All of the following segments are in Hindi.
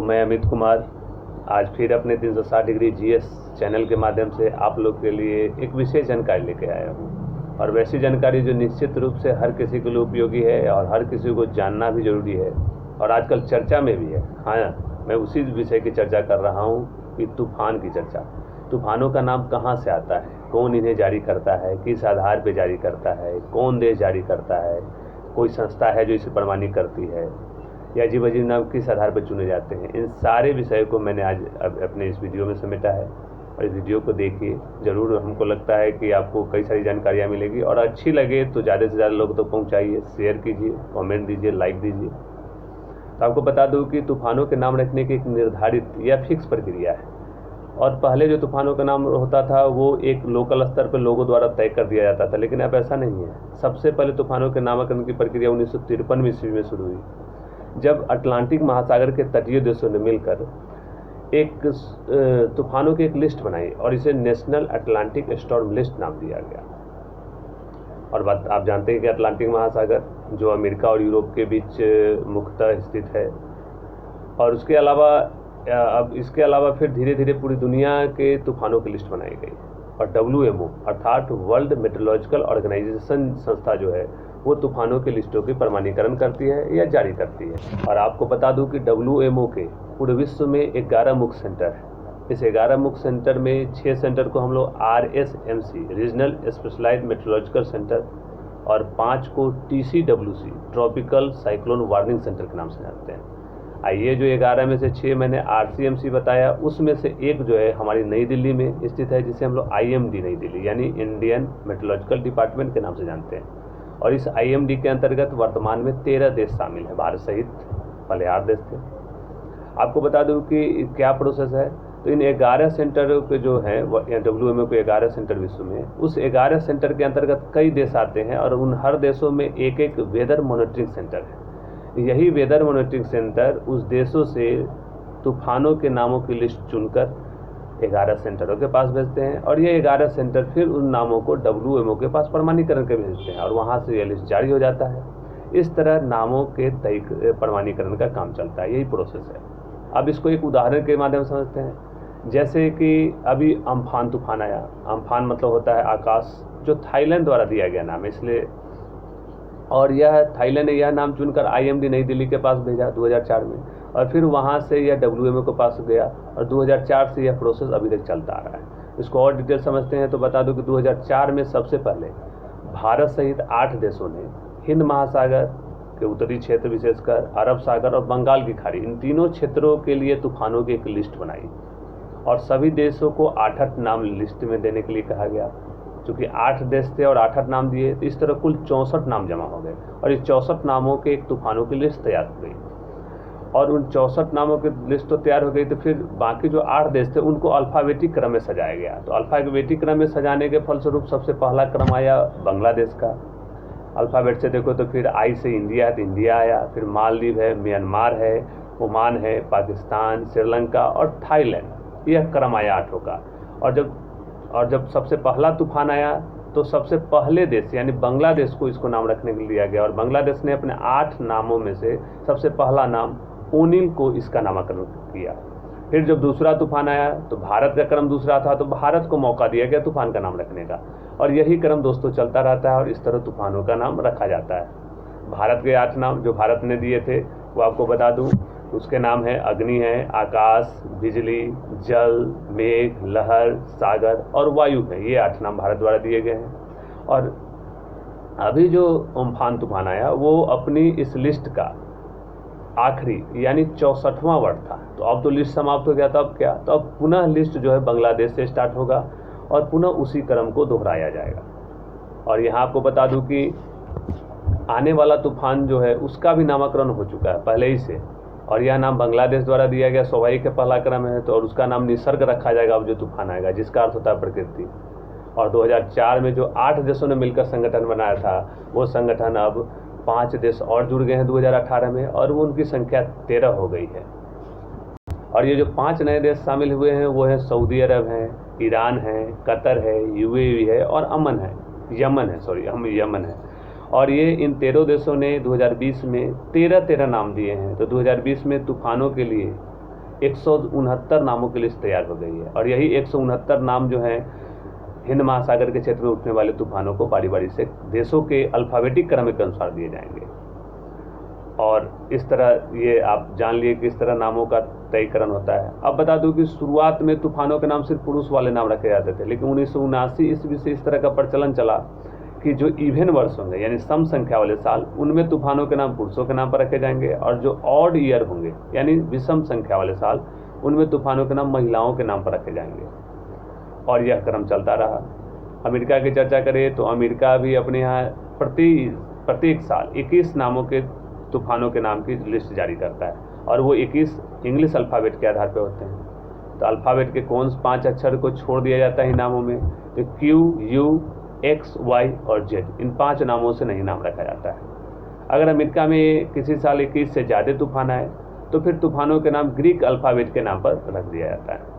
तो मैं अमित कुमार आज फिर अपने 360 डिग्री जीएस चैनल के माध्यम से आप लोग के लिए एक विशेष जानकारी लेके आया हूँ। और वैसी जानकारी जो निश्चित रूप से हर किसी के लिए उपयोगी है और हर किसी को जानना भी जरूरी है और आजकल चर्चा में भी है। हाँ, मैं उसी विषय की चर्चा कर रहा हूँ कि तूफान की चर्चा। तूफानों का नाम कहाँ से आता है, कौन इन्हें जारी करता है, किस आधार पर जारी करता है, कौन देश जारी करता है, कोई संस्था है जो इसे प्रमाणित करती है या अजीब अजीब नाम किस आधार पर चुने जाते हैं। इन सारे विषयों को मैंने आज अपने इस वीडियो में समेटा है और इस वीडियो को देखिए। ज़रूर हमको लगता है कि आपको कई सारी जानकारियाँ मिलेगी और अच्छी लगे तो ज़्यादा से ज़्यादा लोग तक पहुँचाइए, शेयर कीजिए, कमेंट दीजिए, लाइक दीजिए। तो आपको बता दूँ कि तूफानों के नाम रखने की एक निर्धारित या फिक्स प्रक्रिया है और पहले जो तूफानों का नाम होता था वो एक लोकल स्तर पर लोगों द्वारा तय कर दिया जाता था, लेकिन अब ऐसा नहीं है। सबसे पहले तूफानों के नामकरण की प्रक्रिया 1953 ईस्वी में शुरू हुई, जब अटलांटिक महासागर के तटीय देशों ने मिलकर एक तूफानों की एक लिस्ट बनाई और इसे नेशनल अटलांटिक स्टॉर्म लिस्ट नाम दिया गया। और बात आप जानते हैं कि अटलांटिक महासागर जो अमेरिका और यूरोप के बीच मुख्यतः स्थित है और उसके अलावा अब इसके अलावा फिर धीरे धीरे पूरी दुनिया के तूफानों की लिस्ट बनाई गई और WMO अर्थात वर्ल्ड मेट्रोलॉजिकल ऑर्गेनाइजेशन संस्था जो है वो तूफानों के लिस्टों की प्रमाणीकरण करती है या जारी करती है। और आपको बता दूं कि WMO के पूरे विश्व में 11 मुख्य सेंटर है। इस 11 मुख्य सेंटर में 6 सेंटर को हम लोग RSMC regional specialised meteorological centre और 5 को TCWC tropical cyclone warning centre के नाम से जानते हैं। आइए, जो 11 में से 6 मैंने RCMC बताया, उसमें से एक जो है हमारी नई दिल्ली में स्थित है, जिसे हम लोग IMD नई दिल्ली यानी इंडियन मेट्रोलॉजिकल डिपार्टमेंट के नाम से जानते हैं। और इस IMD के अंतर्गत वर्तमान में 13 देश शामिल हैं, भारत सहित। पहले 8 देश थे। आपको बता दूं कि क्या प्रोसेस है। तो इन 11 सेंटर के जो हैं WMO के 11 सेंटर विश्व में, उस 11 सेंटर के अंतर्गत कई देश आते हैं और उन हर देशों में एक एक वेदर मॉनिटरिंग सेंटर है। यही वेदर मॉनिटरिंग सेंटर उस देशों से तूफानों के नामों की लिस्ट चुनकर 11 सेंटरों के पास भेजते हैं और ये 11 सेंटर फिर उन नामों को WMO के पास प्रमाणीकरण के भेजते हैं और वहाँ से ये लिस्ट जारी हो जाता है। इस तरह नामों के प्रमाणीकरण का काम चलता है, यही प्रोसेस है। अब इसको एक उदाहरण के माध्यम से समझते हैं। जैसे कि अभी अम्फान तूफान आया। अम्फान मतलब होता है आकाश, जो थाईलैंड द्वारा दिया गया नाम, इसलिए और यह थाईलैंड ने यह नाम चुनकर IMD नई दिल्ली के पास भेजा 2004 में और फिर वहाँ से यह WMO के पास गया और 2004 से यह प्रोसेस अभी तक चलता आ रहा है। इसको और डिटेल समझते हैं तो बता दूं कि 2004 में सबसे पहले भारत सहित 8 देशों ने हिंद महासागर के उत्तरी क्षेत्र, विशेषकर अरब सागर और बंगाल की खाड़ी, इन तीनों क्षेत्रों के लिए तूफानों की एक लिस्ट बनाई और सभी देशों को 8-8 नाम लिस्ट में देने के लिए कहा गया। चूँकि 8 देश थे और 8-8 नाम दिए तो इस तरह कुल 64 नाम जमा हो गए और इस 64 नामों के एक तूफानों की लिस्ट तैयार हो गई। और उन 64 नामों की लिस्ट तो तैयार हो गई, तो फिर बाकी जो 8 देश थे उनको अल्फ़ाबेटिक क्रम में सजाया गया। तो अल्फ़ाबेटिक क्रम में सजाने के फलस्वरूप सबसे पहला क्रम आया बांग्लादेश का। अल्फ़ाबेट से देखो तो फिर I से इंडिया है तो इंडिया आया, फिर मालदीव है, म्यांमार है, ओमान है, पाकिस्तान, श्रीलंका और थाईलैंड। यह क्रम आया 8 का। और जब सबसे पहला तूफान आया तो सबसे पहले देश यानी बांग्लादेश को इसको नाम रखने के लिए दिया गया और बांग्लादेश ने अपने 8 नामों में से सबसे पहला नाम ओनिल को इसका नामकरण किया। फिर जब दूसरा तूफान आया तो भारत का क्रम दूसरा था तो भारत को मौका दिया गया तूफान का नाम रखने का और यही क्रम दोस्तों चलता रहता है और इस तरह तूफानों का नाम रखा जाता है। भारत के 8 नाम जो भारत ने दिए थे वो आपको बता दूं, उसके नाम है अग्नि है, आकाश, बिजली, जल, मेघ, लहर, सागर और वायु है। ये 8 नाम भारत द्वारा दिए गए हैं। और अभी जो अम्फान तूफान आया वो अपनी इस लिस्ट का आखिरी यानी 64वां वर्ड था। तो अब तो लिस्ट समाप्त हो गया था, अब क्या, तो अब पुनः लिस्ट जो है बांग्लादेश से स्टार्ट होगा और पुनः उसी क्रम को दोहराया जाएगा। और यहाँ आपको बता दूं कि आने वाला तूफान जो है उसका भी नामकरण हो चुका है पहले ही से और यह नाम बांग्लादेश द्वारा दिया गया, स्वाभाविक का पहला क्रम है तो और उसका नाम निसर्ग रखा जाएगा अब जो तूफान आएगा, जिसका अर्थ होता है प्रकृति। और 2004 में जो 8 देशों ने मिलकर संगठन बनाया था वो संगठन अब 5 देश और जुड़ गए हैं 2018 में और वो उनकी संख्या 13 हो गई है। और ये जो 5 नए देश शामिल हुए हैं वो है सऊदी अरब है, ईरान है, कतर है, UAE है और यमन है। और ये इन 13 देशों ने 2020 में 13 नाम दिए हैं। तो 2020 में तूफानों के लिए 169 नामों की लिस्ट तैयार हो गई है और यही 169 नाम जो हैं हिंद महासागर के क्षेत्र में उठने वाले तूफानों को बारी बारी से देशों के अल्फाबेटिक क्रम के अनुसार दिए जाएंगे। और इस तरह ये आप जान लिए कि इस तरह नामों का तयकरण होता है। अब बता दूं कि शुरुआत में तूफानों के नाम सिर्फ पुरुष वाले नाम रखे जाते थे, लेकिन 1979 ईस्वी से इस तरह का प्रचलन चला कि जो इवन वर्ष होंगे यानी सम संख्या वाले साल, उनमें तूफानों के नाम पुरुषों के नाम पर रखे जाएंगे और जो ऑड ईयर होंगे यानी विषम संख्या वाले साल, उनमें तूफानों के नाम महिलाओं के नाम पर रखे जाएंगे। और यह क्रम चलता रहा। अमेरिका की चर्चा करें तो अमेरिका भी अपने यहाँ प्रत्येक साल 21 नामों के तूफानों के नाम की लिस्ट जारी करता है और वो 21 इंग्लिश अल्फ़ाबेट के आधार पर होते हैं। तो अल्फ़ाबेट के कौन 5 अक्षर को छोड़ दिया जाता है इन नामों में, तो Q, U, X, Y और Z, इन 5 नामों से नहीं नाम रखा जाता है। अगर अमेरिका में किसी साल 21 से ज़्यादा तूफान आए तो फिर तूफानों के नाम ग्रीक अल्फ़ाबेट के नाम पर रख दिया जाता है।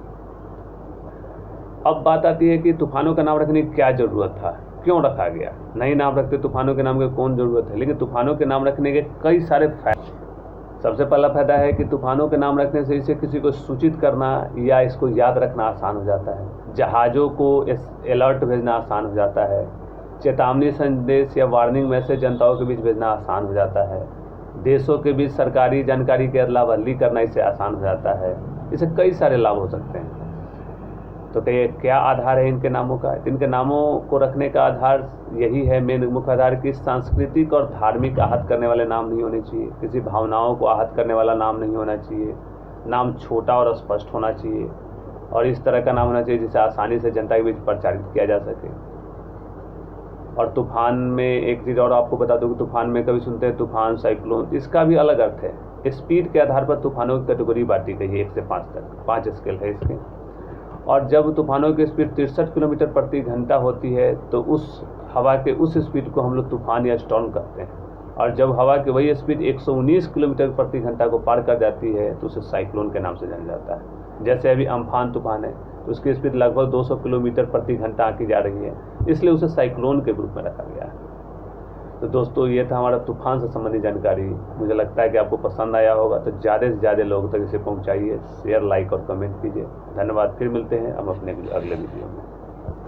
अब बात आती है कि तूफानों का नाम रखने की क्या ज़रूरत था, क्यों रखा गया। नहीं नाम रखते तूफानों के नाम की कौन ज़रूरत है, लेकिन तूफानों के नाम रखने के कई सारे फायदे। सबसे पहला फायदा है कि तूफानों के नाम रखने से इसे किसी को सूचित करना या इसको याद रखना आसान हो जाता है। जहाज़ों को अलर्ट भेजना आसान हो जाता है। चेतावनी संदेश या वार्निंग मैसेज जनताओं के बीच भेजना आसान हो जाता है। देशों के बीच सरकारी जानकारी की अदला बदली करना इससे आसान हो जाता है। इससे कई सारे लाभ हो सकते हैं। तो क्या आधार है इनके नामों का। इनके नामों को रखने का आधार यही है, मेन मुख्य आधार कि सांस्कृतिक और धार्मिक आहत करने वाले नाम नहीं होने चाहिए, किसी भावनाओं को आहत करने वाला नाम नहीं होना चाहिए, नाम छोटा और स्पष्ट होना चाहिए और इस तरह का नाम होना चाहिए जिसे आसानी से जनता के बीच प्रचारित किया जा सके। और तूफान में एक चीज़ और आपको बता दूं कि तूफान में कभी सुनते हैं तूफान, साइक्लोन, इसका भी अलग अर्थ है। स्पीड के आधार पर तूफानों की कैटेगरी बांटी गई है 1 से 5 तक, 5 स्केल है इसके। और जब तूफानों की स्पीड 63 किलोमीटर प्रति घंटा होती है तो उस हवा के उस स्पीड को हम लोग तूफान या स्टॉर्म कहते हैं। और जब हवा की वही स्पीड 119 किलोमीटर प्रति घंटा को पार कर जाती है तो उसे साइक्लोन के नाम से जाना जाता है। जैसे अभी अम्फान तूफान है तो उसकी स्पीड लगभग 200 किलोमीटर प्रति घंटा आंकी जा रही है, इसलिए उसे साइक्लोन के रूप में रखा गया है। तो दोस्तों ये था हमारा तूफान से संबंधित जानकारी। मुझे लगता है कि आपको पसंद आया होगा, तो ज़्यादा से ज़्यादा लोगों तक इसे पहुंचाइए, शेयर, लाइक और कमेंट कीजिए। धन्यवाद। फिर मिलते हैं हम अपने अगले वीडियो में।